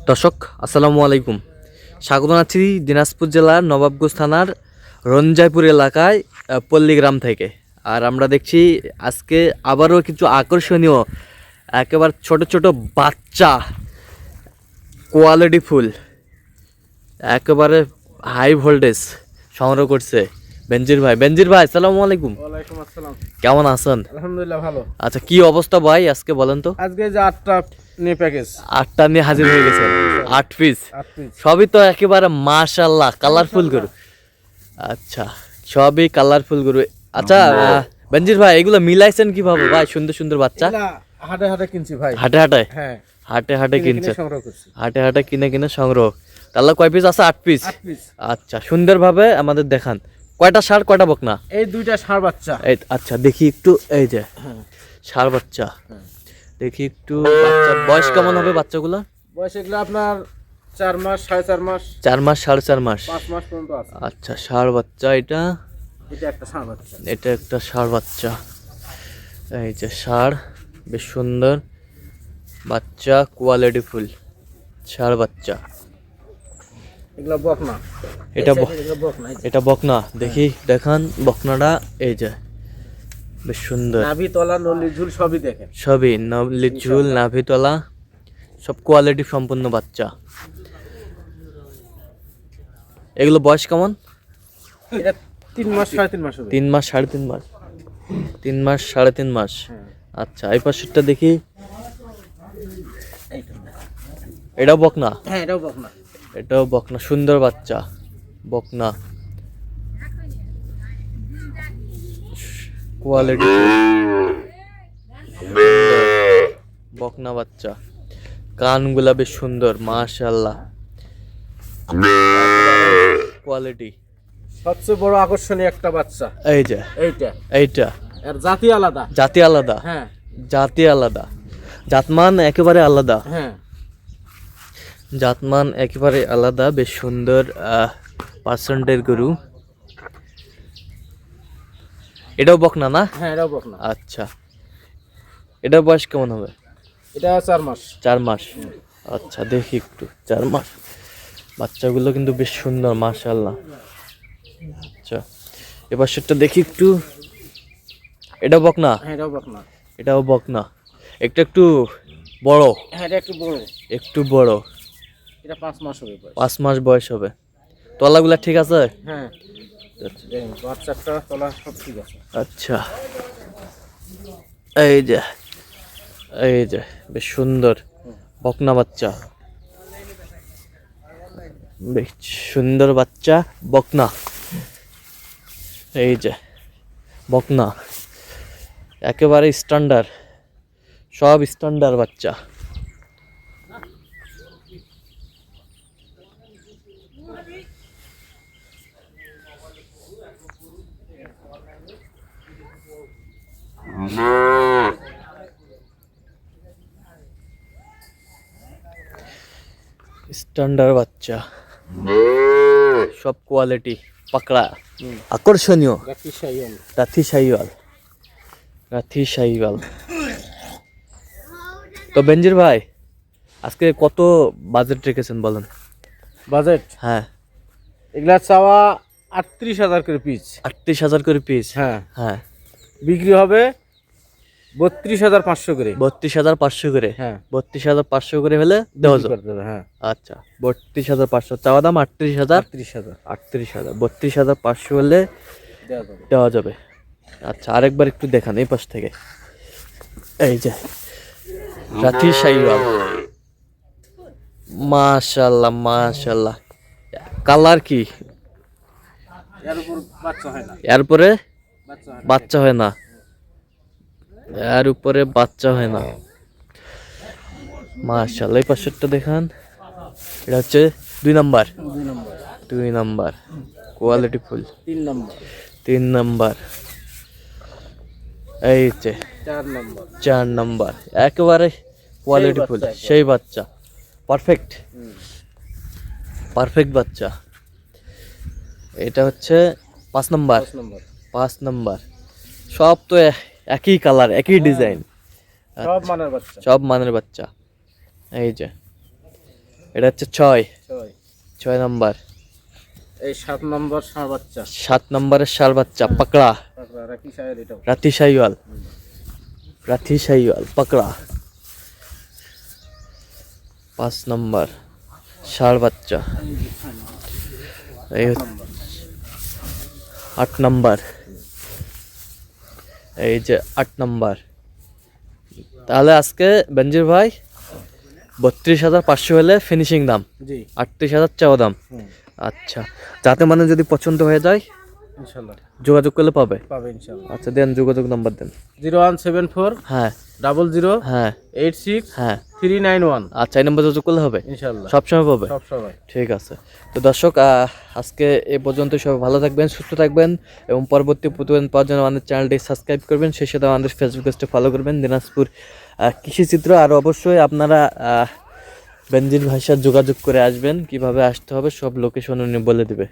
দর্শক আসসালামু আলাইকুম, স্বাগত জানাচ্ছি দিনাজপুর জেলার নবাবগঞ্জ থানার রঞ্জাইপুর এলাকায় পল্লীগ্রাম থেকে। আর আমরা দেখছি আজকে আবারও কিছু আকর্ষণীয় একেবারে ছোট ছোট বাচ্চা কোয়ালিটি ফুল একেবারে হাই ভোল্টেজ সংগ্রহ করছে বেনজির ভাই আসসালামু আলাইকুম। ওয়ালাইকুম আসসালাম। কেমন আছেন? আলহামদুলিল্লাহ ভালো। আচ্ছা, কি অবস্থা ভাই আজকে বলেন তো? আজকে যে 8টা নিয়ে প্যাকেজ, 8টা নিয়ে হাজির হয়ে গেছেন। 8 পিস, 8 পিস সবই তো একেবারে মাশাআল্লাহ কালারফুল গরু। আচ্ছা, সবই কালারফুল গরু। আচ্ছা বেনজির ভাই, এগুলো মিলাইছেন কিভাবে ভাই? সুন্দর সুন্দর বাচ্চা হাটে হাটে কিনছি ভাই। হাটে হাটে? হ্যাঁ, হাটে হাটে কিনছে, সংগ্রহ করছি। হাটে হাটে কিনে সংগ্রহ। তাহলে কয় পিস আছে? 8 পিস। 8 পিস। আচ্ছা, সুন্দরভাবে আমাদের দেখান। কয়টা ষাঁড় কয়টা বকনা? এই দুইটা ষাঁড় বাচ্চা। এই আচ্ছা, দেখি একটু। এই যে ষাঁড় বাচ্চা, দেখি একটু। বাচ্চা বয়স কেমন হবে বাচ্চাগুলো? বয়স এগুলো আপনার 4 মাস, 4.5 মাস, 4 মাস, 4.5 মাস, 5 মাস পর্যন্ত আছে। আচ্ছা, ষাঁড় বাচ্চা। এটা একটা ষাঁড় বাচ্চা। এটা একটা ষাঁড় বাচ্চা। এই যে ষাঁড়, বেশ সুন্দর বাচ্চা, কোয়ালিটি ফুল ষাঁড় বাচ্চা। এগুলো বকনা। এটা বকনা। এটা বকনা। দেখি দেখান বকনাটা। এই যে বেশ সুন্দর, নাভি তলা নলি ঝুল সবই দেখেন। সবই নলি ঝুল, নাভি তলা, সব কোয়ালিটি সম্পূর্ণ বাচ্চা। এগুলো বয়স কেমন? এটা 3 মাস 3.5 মাস হবে। 3 মাস 3.5 মাস, 3 মাস 3.5 মাস। আচ্ছা, এই পাশেরটা দেখি। এটাও বকনা? হ্যাঁ, এটাও বকনা। এটাও বকনা, সুন্দর বাচ্চা বকনা, কোয়ালিটি বকনা বাচ্চা। কানগুলা বেশ সুন্দর মাশাআল্লাহ, কোয়ালিটি। সবচেয়ে বড় আকর্ষণীয় একটা বাচ্চা এই যে এইটা এর জাতি আলাদা। জাতি আলাদা? হ্যাঁ, জাতি আলাদা, জাতমান একেবারে আলাদা। হ্যাঁ, জাতমান একেবারে আলাদা। বেশ সুন্দর পার্সেন্টের গরু। এটাও বকনা না? হ্যাঁ, এটাও বকনা। আচ্ছা, এটার বয়স কেমন হবে? এটা 4 মাস। 4 মাস। আচ্ছা, দেখি একটু। 4 মাস বাচ্চাগুলো কিন্তু বেশ সুন্দর মাশাআল্লাহ। আচ্ছা, এবার সেটা দেখি একটু। এটা বকনা? হ্যাঁ, এটাও বকনা। এটাও বকনা, একটু বড়। হ্যাঁ, এটা একটু বড়। একটু বড়। এটা 5 মাস হবে বয়স। 5 মাস বয়স হবে। তলাগুলা ঠিক আছে? হ্যাঁ, বাচ্চাটা তলা সব ঠিক আছে। আচ্ছা, এই যে বেশ সুন্দর বকনা বাচ্চা, বেশ সুন্দর বাচ্চা বকনা। এই যে বকনা একেবারে স্ট্যান্ডার্ড, সব স্ট্যান্ডার্ড বাচ্চা। স্ট্যান্ডার্ড বাচ্চা, সব কোয়ালিটি পাকড়া, আকর্ষণীয়। রাথি শাহিওয়াল। তো বেনজির ভাই, আজকে কত বাজেট রেখেছেন বলেন? বাজেট? হ্যাঁ, এগুলা চাওয়া 38,000 করে পিস। 38,000 করে পিস? হ্যাঁ, হ্যাঁ। বিক্রি হবে 32,500 করে। 32,500 করে? হ্যাঁ, 32,500 করে হলে দেওয়া যাবে? হ্যাঁ। আচ্ছা, 32,500 চাওয়া দাম। 38,000, 38,000, 32,500 হলে দেওয়া যাবে। আচ্ছা, আরেকবার একটু দেখান এই পাশ থেকে। এই যে রাথি শাহিওয়াল, মাশাআল্লাহ মাশাআল্লাহ। কালার কি? এরপরে বাচ্চা হয় না, এর উপরে বাচ্চা হয় না। মাশাআল্লাহ, এই পাশেরটা দেখান। এটা হচ্ছে 2 number. 2 number quality full. 3 number. এই যে 4 নাম্বার একেবারে কোয়ালিটি ফুল, সেই বাচ্চা। পারফেক্ট বাচ্চা। এটা হচ্ছে 5 নাম্বার। 5 নাম্বার। সব তো একই কালার, একই ডিজাইন, সব মানের বাচ্চা। সব মানের বাচ্চা। এই যে এটা হচ্ছে 6 ছয়। নম্বর। এই 7 নম্বর ষাঁড় বাচ্চা। 7 নম্বরের ষাঁড় বাচ্চা পাকড়া, পাকড়া রাখি সাইড এটাও। রাতি শাহিওয়াল, রাতি শাহিওয়াল পাকড়া। 5 নম্বর ষাঁড় বাচ্চা। এই 8 নম্বর। এই যে 8 নম্বর। তাহলে আজকে বেনজির ভাই 32,500 হলে ফিনিশিং দাম, জি 38,000 চাওয়া দাম। হুম, আচ্ছা, যাতে মানে যদি পছন্দ হয়ে যায় ইনশাল্লাহ যোগাযোগ করলে পাবে। পাবে ইনশাল্লাহ। আচ্ছা দেন যোগাযোগ নাম্বার দেন। 0174 হ্যাঁ 00 হ্যাঁ 86 হ্যাঁ 391 আচ্ছা, এই নাম্বার যোগাযোগ করলে হবে, ইনশাল্লাহ সবসময় পাবে। সব সময়। ঠিক আছে। তো দর্শক আজকে এ পর্যন্ত, সবাই ভালো থাকবেন, সুস্থ থাকবেন এবং পরবর্তী প্রতিবেদন পাওয়ার জন্য আমাদের চ্যানেলটি সাবস্ক্রাইব করবেন, সেই সাথে আমাদের ফেসবুক পেজটি ফলো করবেন, দিনাজপুর কৃষিচিত্র। আর অবশ্যই আপনারা বেনজির ভাইয়ের সাথে যোগাযোগ করে আসবেন, কিভাবে আসতে হবে সব লোকেশন উনি বলে দিবে।